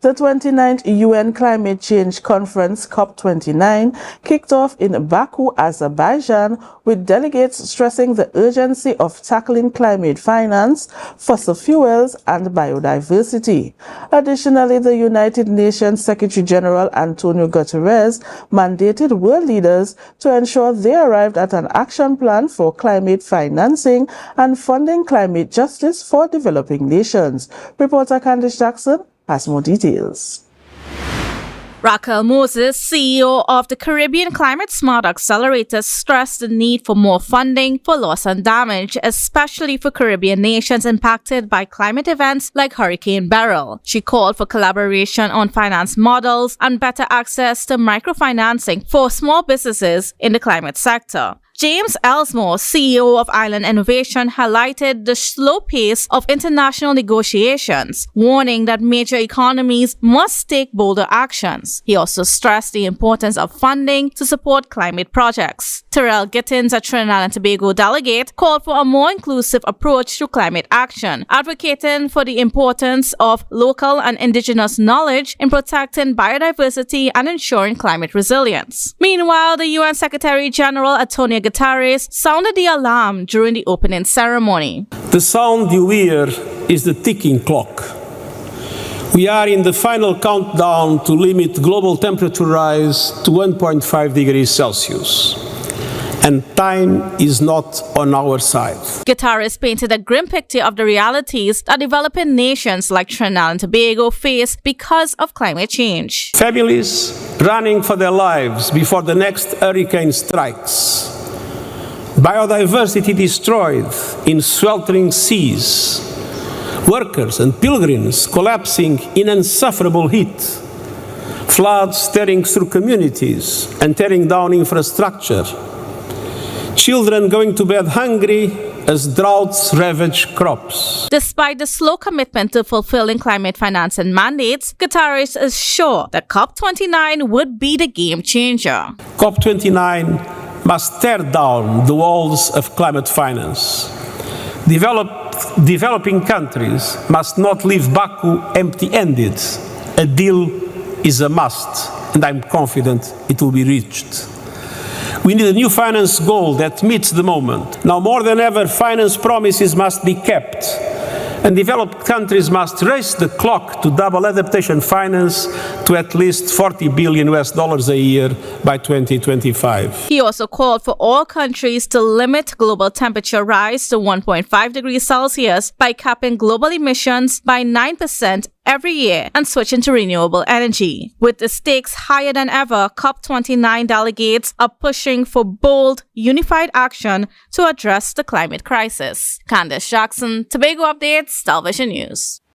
The 29th UN Climate Change Conference, COP29, kicked off in Baku, Azerbaijan, with delegates stressing the urgency of tackling climate finance, fossil fuels, and biodiversity. Additionally, the United Nations Secretary-General Antonio Guterres mandated world leaders to ensure they arrived at an action plan for climate financing and funding climate justice for developing nations. Reporter Kandace Jackson has more details. Raquel Moses, CEO of the Caribbean Climate Smart Accelerator, stressed the need for more funding for loss and damage, especially for Caribbean nations impacted by climate events like Hurricane Beryl. She called for collaboration on finance models and better access to microfinancing for small businesses in the climate sector. James Elsmore, CEO of Island Innovation, highlighted the slow pace of international negotiations, warning that major economies must take bolder actions. He also stressed the importance of funding to support climate projects. Terrell Gittins, a Trinidad and Tobago delegate, called for a more inclusive approach to climate action, advocating for the importance of local and indigenous knowledge in protecting biodiversity and ensuring climate resilience. Meanwhile, the UN Secretary-General Antonio Guterres sounded the alarm during the opening ceremony. The sound you hear is the ticking clock. We are in the final countdown to limit global temperature rise to 1.5 degrees Celsius. And time is not on our side. Guterres painted a grim picture of the realities that developing nations like Trinidad and Tobago face because of climate change. Families running for their lives before the next hurricane strikes. Biodiversity destroyed in sweltering seas. Workers and pilgrims collapsing in insufferable heat. Floods tearing through communities and tearing down infrastructure. Children going to bed hungry as droughts ravage crops. Despite the slow commitment to fulfilling climate financing mandates, Guterres is sure that COP29 would be the game changer. COP29 must tear down the walls of climate finance. Developing countries must not leave Baku empty-handed. A deal is a must, and I'm confident it will be reached. We need a new finance goal that meets the moment. Now more than ever, finance promises must be kept, and developed countries must race the clock to double adaptation finance to at least $40 billion a year by 2025. He also called for all countries to limit global temperature rise to 1.5 degrees Celsius by capping global emissions by 9% every year and switching to renewable energy. With the stakes higher than ever, COP29 delegates are pushing for bold, unified action to address the climate crisis. Kandace Jackson, Tobago Updates, Television News.